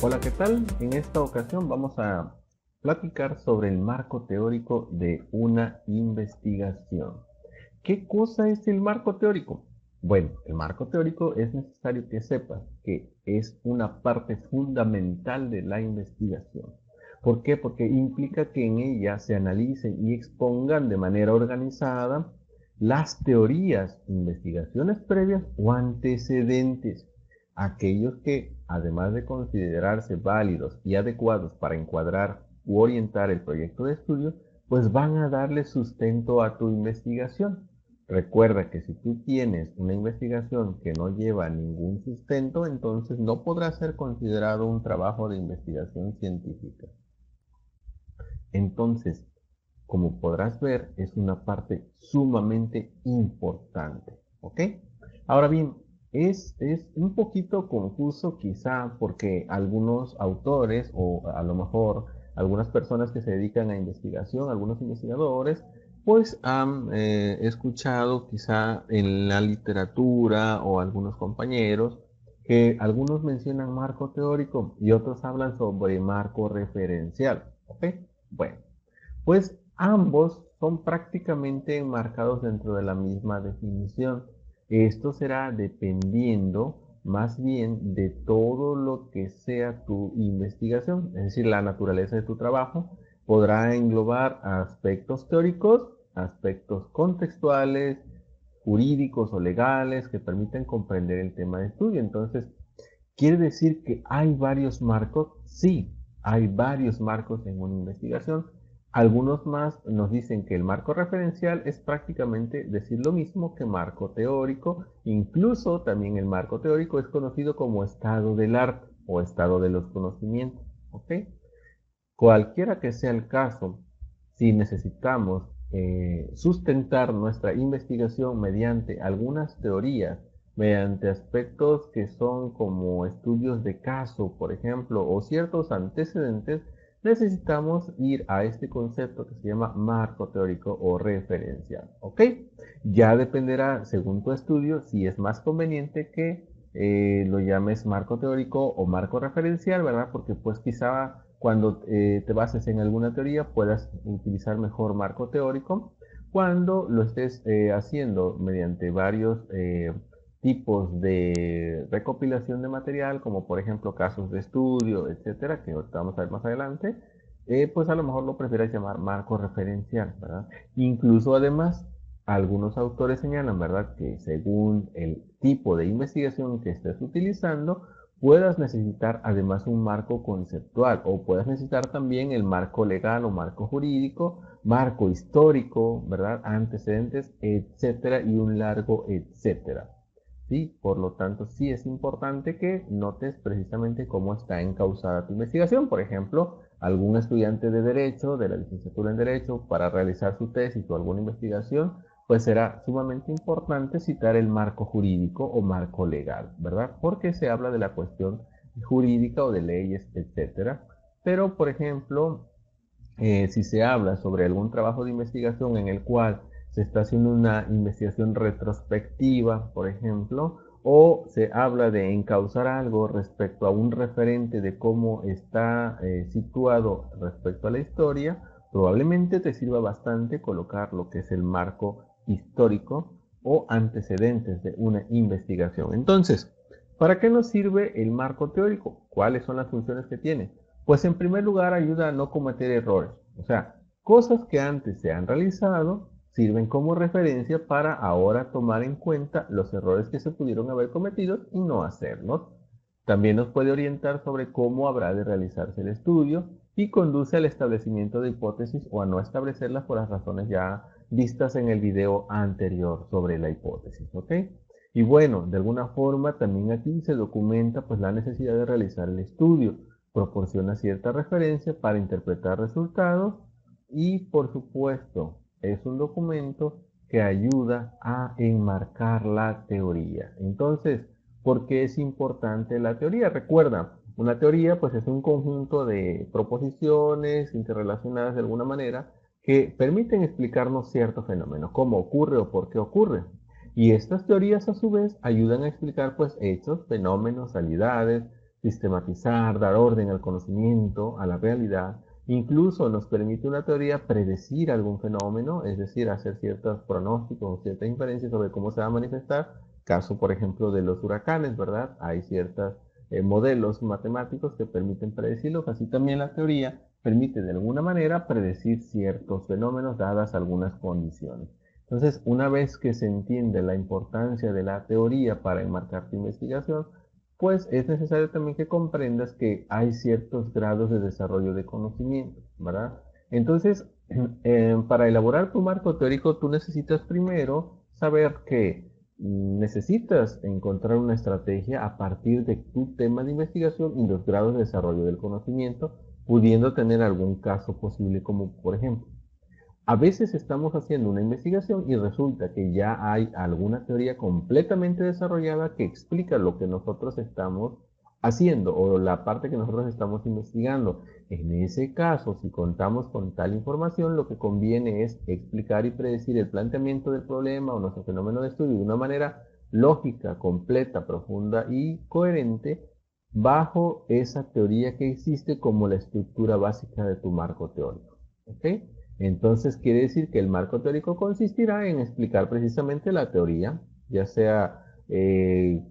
Hola, ¿qué tal? En esta ocasión vamos a platicar sobre el marco teórico de una investigación. ¿Qué cosa es el marco teórico? Bueno, el marco teórico es necesario que sepas que es una parte fundamental de la investigación. ¿Por qué? Porque implica que en ella se analicen y expongan de manera organizada las teorías, investigaciones previas o antecedentes, aquellos que, además de considerarse válidos y adecuados para encuadrar u orientar el proyecto de estudio, pues van a darle sustento a tu investigación. Recuerda que si tú tienes una investigación que no lleva ningún sustento, entonces no podrá ser considerado un trabajo de investigación científica. Entonces, como podrás ver, es una parte sumamente importante, ¿ok? Ahora bien, es un poquito confuso quizá porque algunos autores o a lo mejor algunas personas que se dedican a investigación, algunos investigadores, pues han escuchado quizá en la literatura o algunos compañeros que algunos mencionan marco teórico y otros hablan sobre marco referencial, ¿ok? Bueno, pues ambos son prácticamente enmarcados dentro de la misma definición. Esto será dependiendo más bien de todo lo que sea tu investigación, es decir, la naturaleza de tu trabajo podrá englobar aspectos teóricos, aspectos contextuales, jurídicos o legales que permiten comprender el tema de estudio. Entonces, ¿quiere decir que hay varios marcos? Sí, hay varios marcos en una investigación. Algunos más nos dicen que el marco referencial es prácticamente decir lo mismo que marco teórico. Incluso también el marco teórico es conocido como estado del arte o estado de los conocimientos. ¿Ok? Cualquiera que sea el caso, si necesitamos sustentar nuestra investigación mediante algunas teorías, mediante aspectos que son como estudios de caso, por ejemplo, o ciertos antecedentes, necesitamos ir a este concepto que se llama marco teórico o referencial. ¿Ok? Ya dependerá, según tu estudio, si es más conveniente que lo llames marco teórico o marco referencial, ¿verdad? Porque pues quizá cuando te bases en alguna teoría puedas utilizar mejor marco teórico. Cuando lo estés haciendo mediante varios tipos de recopilación de material, como por ejemplo casos de estudio, etcétera, que ahorita vamos a ver más adelante, pues a lo mejor lo prefieras llamar marco referencial, ¿verdad? Incluso además, algunos autores señalan, ¿verdad?, que según el tipo de investigación que estés utilizando, puedas necesitar además un marco conceptual o puedas necesitar también el marco legal o marco jurídico, marco histórico, ¿verdad?, antecedentes, etcétera, y un largo etcétera. ¿Sí? Por lo tanto, sí es importante que notes precisamente cómo está encauzada tu investigación. Por ejemplo, algún estudiante de Derecho, de la licenciatura en Derecho, para realizar su tesis o alguna investigación, pues será sumamente importante citar el marco jurídico o marco legal, ¿verdad? Porque se habla de la cuestión jurídica o de leyes, etcétera. Pero, por ejemplo, si se habla sobre algún trabajo de investigación en el cual se está haciendo una investigación retrospectiva, por ejemplo, o se habla de encauzar algo respecto a un referente de cómo está situado respecto a la historia, probablemente te sirva bastante colocar lo que es el marco histórico o antecedentes de una investigación. Entonces, ¿para qué nos sirve el marco teórico? ¿Cuáles son las funciones que tiene? Pues en primer lugar ayuda a no cometer errores. O sea, cosas que antes se han realizado sirven como referencia para ahora tomar en cuenta los errores que se pudieron haber cometido y no hacerlos. También nos puede orientar sobre cómo habrá de realizarse el estudio y conduce al establecimiento de hipótesis o a no establecerlas por las razones ya vistas en el video anterior sobre la hipótesis, ¿ok? Y bueno, de alguna forma también aquí se documenta pues la necesidad de realizar el estudio, proporciona cierta referencia para interpretar resultados y por supuesto es un documento que ayuda a enmarcar la teoría. Entonces, ¿por qué es importante la teoría? Recuerda, una teoría pues es un conjunto de proposiciones interrelacionadas de alguna manera que permiten explicarnos cierto fenómeno, cómo ocurre o por qué ocurre. Y estas teorías a su vez ayudan a explicar pues hechos, fenómenos, realidades, sistematizar, dar orden al conocimiento, a la realidad. Incluso nos permite una teoría predecir algún fenómeno, es decir, hacer ciertos pronósticos o ciertas inferencias sobre cómo se va a manifestar. Caso, por ejemplo, de los huracanes, ¿verdad? Hay ciertos modelos matemáticos que permiten predecirlo. Así también la teoría permite de alguna manera predecir ciertos fenómenos dadas algunas condiciones. Entonces, una vez que se entiende la importancia de la teoría para enmarcar tu investigación, pues es necesario también que comprendas que hay ciertos grados de desarrollo de conocimiento, ¿verdad? Entonces, para elaborar tu marco teórico, tú necesitas primero saber que necesitas encontrar una estrategia a partir de tu tema de investigación y los grados de desarrollo del conocimiento, pudiendo tener algún caso posible, como por ejemplo, a veces estamos haciendo una investigación y resulta que ya hay alguna teoría completamente desarrollada que explica lo que nosotros estamos haciendo o la parte que nosotros estamos investigando. En ese caso, si contamos con tal información, lo que conviene es explicar y predecir el planteamiento del problema o nuestro fenómeno de estudio de una manera lógica, completa, profunda y coherente bajo esa teoría que existe como la estructura básica de tu marco teórico. ¿Ok? Entonces quiere decir que el marco teórico consistirá en explicar precisamente la teoría, ya sea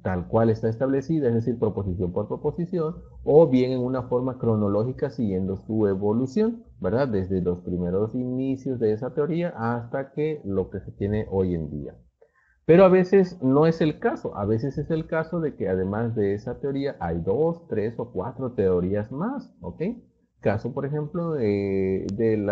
tal cual está establecida, es decir, proposición por proposición, o bien en una forma cronológica siguiendo su evolución, ¿verdad? Desde los primeros inicios de esa teoría hasta que lo que se tiene hoy en día. Pero a veces no es el caso, a veces es el caso de que además de esa teoría hay dos, tres o cuatro teorías más, ¿ok? Caso, por ejemplo, del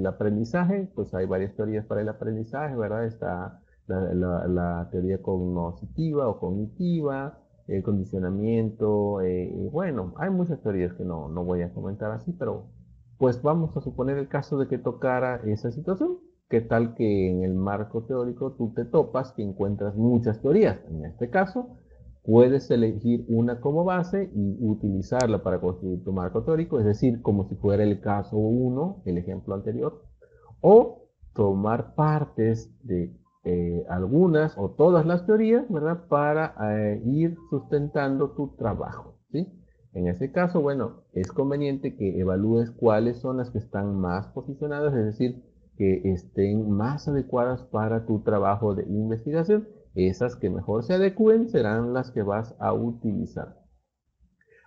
aprendizaje, pues hay varias teorías para el aprendizaje, ¿verdad? Está la teoría cognoscitiva o cognitiva, el condicionamiento, bueno, hay muchas teorías que no voy a comentar así, pero pues vamos a suponer el caso de que tocara esa situación. ¿Qué tal que en el marco teórico tú te topas que encuentras muchas teorías? En este caso, puedes elegir una como base y utilizarla para construir tu marco teórico, es decir, como si fuera el caso uno, el ejemplo anterior, o tomar partes de algunas o todas las teorías, ¿verdad? Para ir sustentando tu trabajo, ¿sí? En ese caso, bueno, es conveniente que evalúes cuáles son las que están más posicionadas, es decir, que estén más adecuadas para tu trabajo de investigación. Esas que mejor se adecúen serán las que vas a utilizar.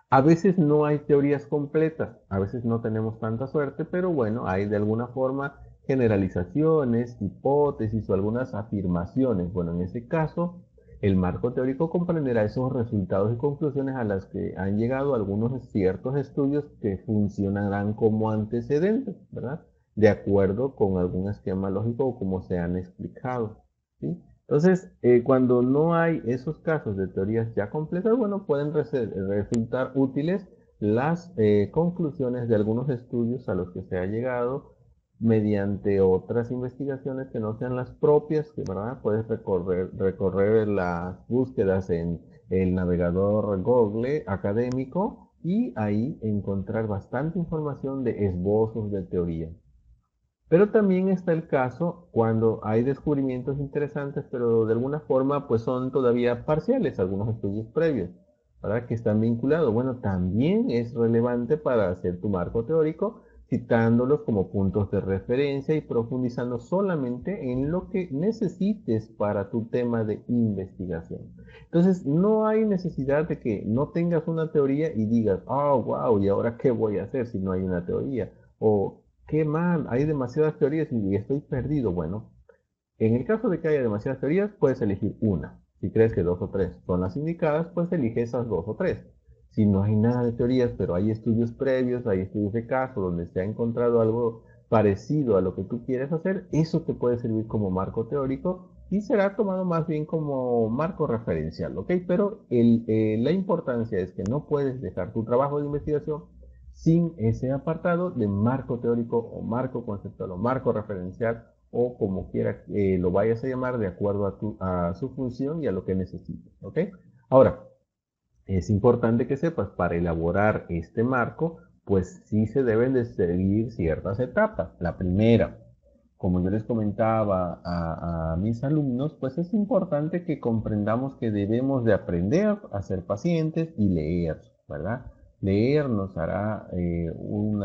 A veces no hay teorías completas, a veces no tenemos tanta suerte, pero bueno, hay de alguna forma generalizaciones, hipótesis o algunas afirmaciones. Bueno, en ese caso, el marco teórico comprenderá esos resultados y conclusiones a las que han llegado algunos ciertos estudios que funcionarán como antecedentes, ¿verdad? De acuerdo con algún esquema lógico o como se han explicado, ¿sí? Entonces, cuando no hay esos casos de teorías ya completas, bueno, pueden resultar útiles las conclusiones de algunos estudios a los que se ha llegado mediante otras investigaciones que no sean las propias, que ¿verdad? Puedes recorrer las búsquedas en el navegador Google académico y ahí encontrar bastante información de esbozos de teoría. Pero también está el caso cuando hay descubrimientos interesantes, pero de alguna forma pues son todavía parciales, algunos estudios previos, ¿verdad? Que están vinculados. Bueno, también es relevante para hacer tu marco teórico, citándolos como puntos de referencia y profundizando solamente en lo que necesites para tu tema de investigación. Entonces, no hay necesidad de que no tengas una teoría y digas, oh, wow, ¿y ahora qué voy a hacer si no hay una teoría? O qué mal, hay demasiadas teorías y estoy perdido. Bueno, en el caso de que haya demasiadas teorías, puedes elegir una. Si crees que dos o tres son las indicadas, pues elige esas dos o tres. Si no hay nada de teorías, pero hay estudios previos, hay estudios de caso donde se ha encontrado algo parecido a lo que tú quieres hacer, eso te puede servir como marco teórico y será tomado más bien como marco referencial, ¿ok? Pero la importancia es que no puedes dejar tu trabajo de investigación sin ese apartado de marco teórico o marco conceptual o marco referencial o como quiera lo vayas a llamar de acuerdo a su función y a lo que necesites, ¿ok? Ahora, es importante que sepas, para elaborar este marco, pues sí se deben de seguir ciertas etapas. La primera, como yo les comentaba a mis alumnos, pues es importante que comprendamos que debemos de aprender a ser pacientes y leer. ¿verdad? Leer nos hará un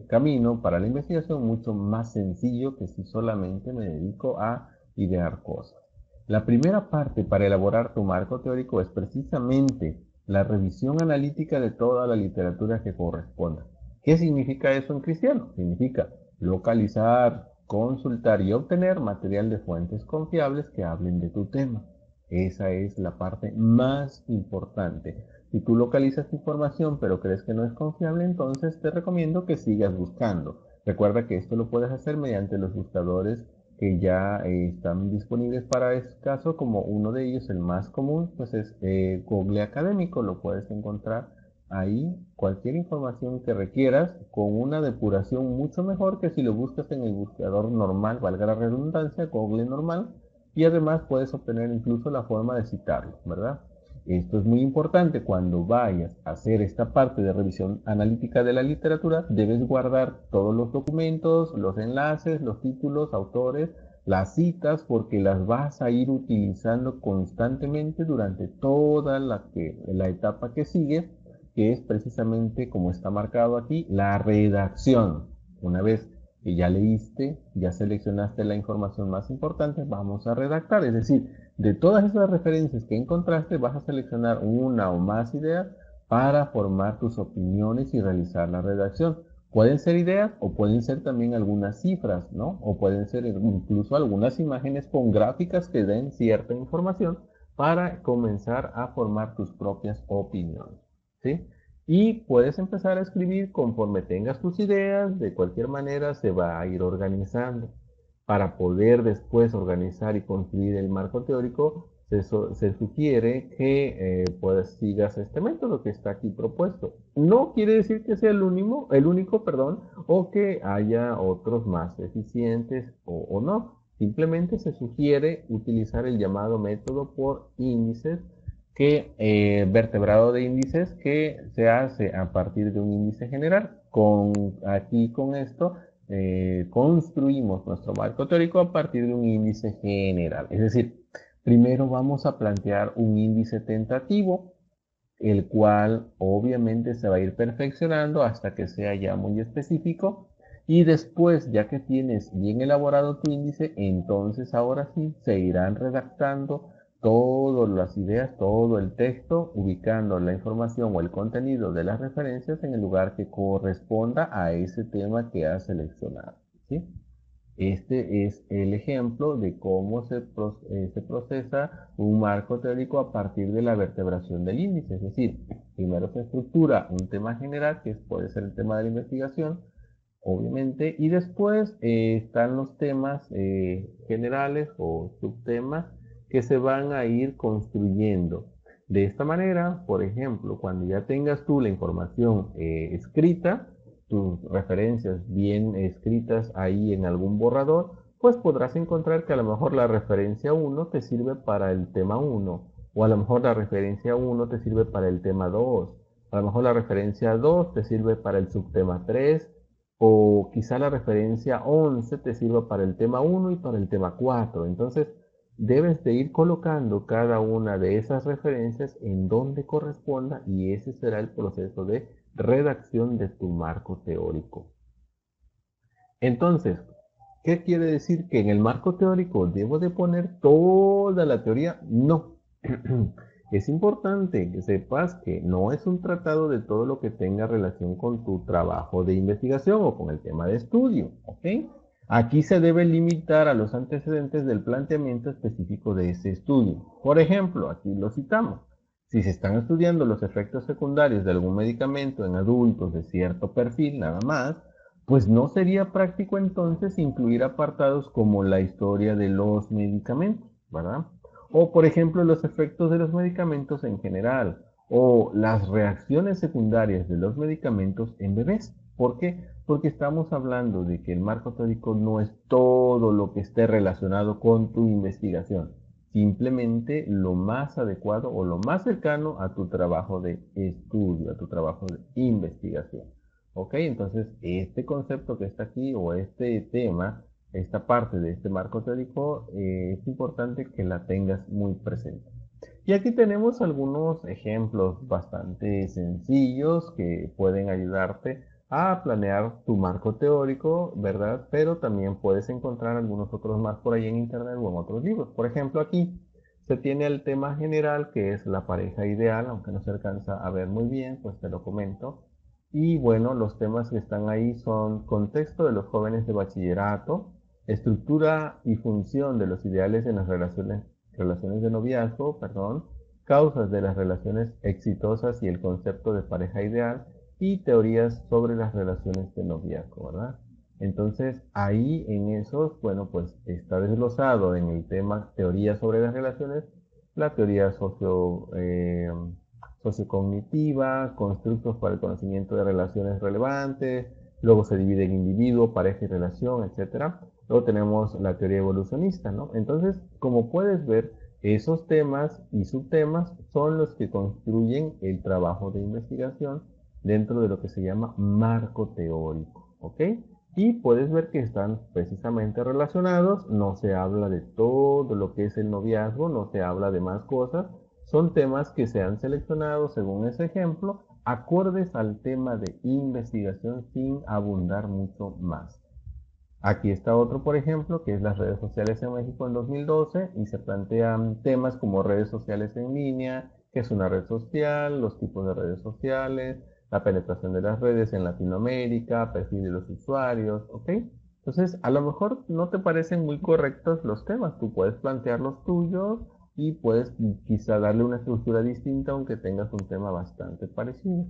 camino para la investigación mucho más sencillo que si solamente me dedico a idear cosas. La primera parte para elaborar tu marco teórico es precisamente la revisión analítica de toda la literatura que corresponda. ¿Qué significa eso en cristiano? Significa localizar, consultar y obtener material de fuentes confiables que hablen de tu tema. Esa es la parte más importante. Si tú localizas información pero crees que no es confiable, entonces te recomiendo que sigas buscando. Recuerda que esto lo puedes hacer mediante los buscadores que ya están disponibles para este caso, como uno de ellos, el más común, pues es Google Académico. Lo puedes encontrar ahí cualquier información que requieras con una depuración mucho mejor que si lo buscas en el buscador normal, valga la redundancia, Google normal, y además puedes obtener incluso la forma de citarlo, ¿verdad? Esto es muy importante cuando vayas a hacer esta parte de revisión analítica de la literatura. Debes guardar todos los documentos, los enlaces, los títulos, autores, las citas, porque las vas a ir utilizando constantemente durante toda la etapa que sigue, que es precisamente como está marcado aquí, la redacción. Una vez que ya leíste, ya seleccionaste la información más importante, vamos a redactar. Es decir, de todas esas referencias que encontraste, vas a seleccionar una o más ideas para formar tus opiniones y realizar la redacción. Pueden ser ideas o pueden ser también algunas cifras, ¿no? O pueden ser incluso algunas imágenes con gráficas que den cierta información para comenzar a formar tus propias opiniones, ¿sí? Y puedes empezar a escribir conforme tengas tus ideas, de cualquier manera se va a ir organizando. Para poder después organizar y construir el marco teórico, se sugiere que pues sigas este método que está aquí propuesto. No quiere decir que sea el único, perdón, o que haya otros más eficientes o no. Simplemente se sugiere utilizar el llamado método por índices, que vertebrado de índices, que se hace a partir de un índice general. Aquí con esto construimos nuestro marco teórico a partir de un índice general. Es decir, primero vamos a plantear un índice tentativo, el cual obviamente se va a ir perfeccionando hasta que sea ya muy específico. Y después, ya que tienes bien elaborado tu índice, entonces ahora sí se irán redactando todas las ideas, todo el texto, ubicando la información o el contenido de las referencias en el lugar que corresponda a ese tema que has seleccionado, ¿sí? Este es el ejemplo de cómo se procesa un marco teórico a partir de la vertebración del índice. Es decir, primero se estructura un tema general, que puede ser el tema de la investigación, obviamente, y después están los temas generales o subtemas que se van a ir construyendo. De esta manera, por ejemplo, cuando ya tengas tú la información escrita, tus referencias bien escritas ahí en algún borrador, pues podrás encontrar que a lo mejor la referencia 1 te sirve para el tema 1, o a lo mejor la referencia 1 te sirve para el tema 2, a lo mejor la referencia 2 te sirve para el subtema 3, o quizá la referencia 11 te sirva para el tema 1 y para el tema 4. Entonces, debes de ir colocando cada una de esas referencias en donde corresponda, y ese será el proceso de redacción de tu marco teórico. Entonces, ¿qué quiere decir? ¿Que en el marco teórico debo de poner toda la teoría? No. Es importante que sepas que no es un tratado de todo lo que tenga relación con tu trabajo de investigación o con el tema de estudio, ¿ok? Aquí se debe limitar a los antecedentes del planteamiento específico de ese estudio. Por ejemplo, aquí lo citamos. Si se están estudiando los efectos secundarios de algún medicamento en adultos de cierto perfil nada más, pues no sería práctico entonces incluir apartados como la historia de los medicamentos, ¿verdad? O por ejemplo los efectos de los medicamentos en general, o las reacciones secundarias de los medicamentos en bebés. ¿Por qué? Porque estamos hablando de que el marco teórico no es todo lo que esté relacionado con tu investigación, simplemente lo más adecuado o lo más cercano a tu trabajo de estudio, a tu trabajo de investigación. Ok, entonces este concepto que está aquí o este tema, esta parte de este marco teórico, es importante que la tengas muy presente. Y aquí tenemos algunos ejemplos bastante sencillos que pueden ayudarte a planear tu marco teórico, ¿verdad? Pero también puedes encontrar algunos otros más por ahí en internet o en otros libros. Por ejemplo, aquí se tiene el tema general que es la pareja ideal, aunque no se alcanza a ver muy bien, pues te lo comento. Y bueno, los temas que están ahí son contexto de los jóvenes de bachillerato, estructura y función de los ideales en las relaciones de noviazgo, perdón, causas de las relaciones exitosas y el concepto de pareja ideal y teorías sobre las relaciones de noviazgo, ¿verdad? Entonces ahí en esos, bueno, pues está desglosado en el tema teoría sobre las relaciones, la teoría sociocognitiva, constructos para el conocimiento de relaciones relevantes, luego se divide en individuo, pareja y relación, etcétera. Luego tenemos la teoría evolucionista, ¿no? Entonces, como puedes ver, esos temas y subtemas son los que construyen el trabajo de investigación dentro de lo que se llama marco teórico, ¿ok? Y puedes ver que están precisamente relacionados, no se habla de todo lo que es el noviazgo, no se habla de más cosas, son temas que se han seleccionado según ese ejemplo, acordes al tema de investigación sin abundar mucho más. Aquí está otro, por ejemplo, que es las redes sociales en México en 2012 y se plantean temas como redes sociales en línea, qué es una red social, los tipos de redes sociales, la penetración de las redes en Latinoamérica, perfil de los usuarios, ¿ok? Entonces, a lo mejor no te parecen muy correctos los temas, tú puedes plantear los tuyos y puedes quizá darle una estructura distinta aunque tengas un tema bastante parecido.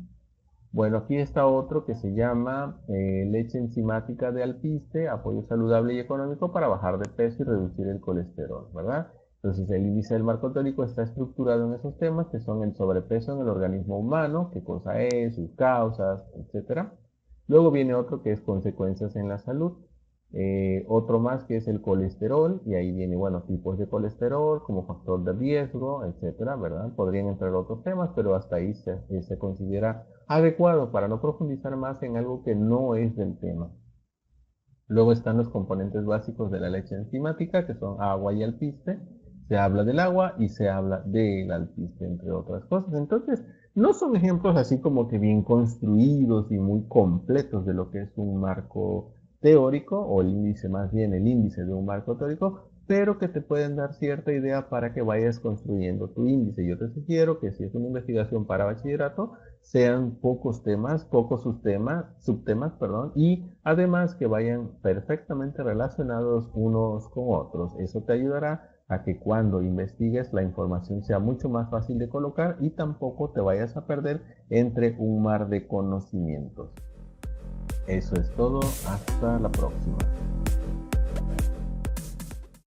Bueno, aquí está otro que se llama leche enzimática de alpiste, apoyo saludable y económico para bajar de peso y reducir el colesterol, ¿verdad? Entonces el índice del marco teórico está estructurado en esos temas que son el sobrepeso en el organismo humano, qué cosa es, sus causas, etcétera. Luego viene otro que es consecuencias en la salud. Otro más que es el colesterol, y ahí viene, bueno, tipos de colesterol como factor de riesgo, etcétera, ¿verdad? Podrían entrar otros temas, pero hasta ahí se considera adecuado para no profundizar más en algo que no es del tema. Luego están los componentes básicos de la leche enzimática, que son agua y alpiste. Se habla del agua y se habla del alpiste, entre otras cosas. Entonces, no son ejemplos así como que bien construidos y muy completos de lo que es un marco teórico, o el índice más bien, el índice de un marco teórico, pero que te pueden dar cierta idea para que vayas construyendo tu índice. Yo te sugiero que si es una investigación para bachillerato, sean pocos temas, pocos subtemas, perdón, y además que vayan perfectamente relacionados unos con otros. Eso te ayudará a que cuando investigues la información sea mucho más fácil de colocar y tampoco te vayas a perder entre un mar de conocimientos. Eso es todo, hasta la próxima.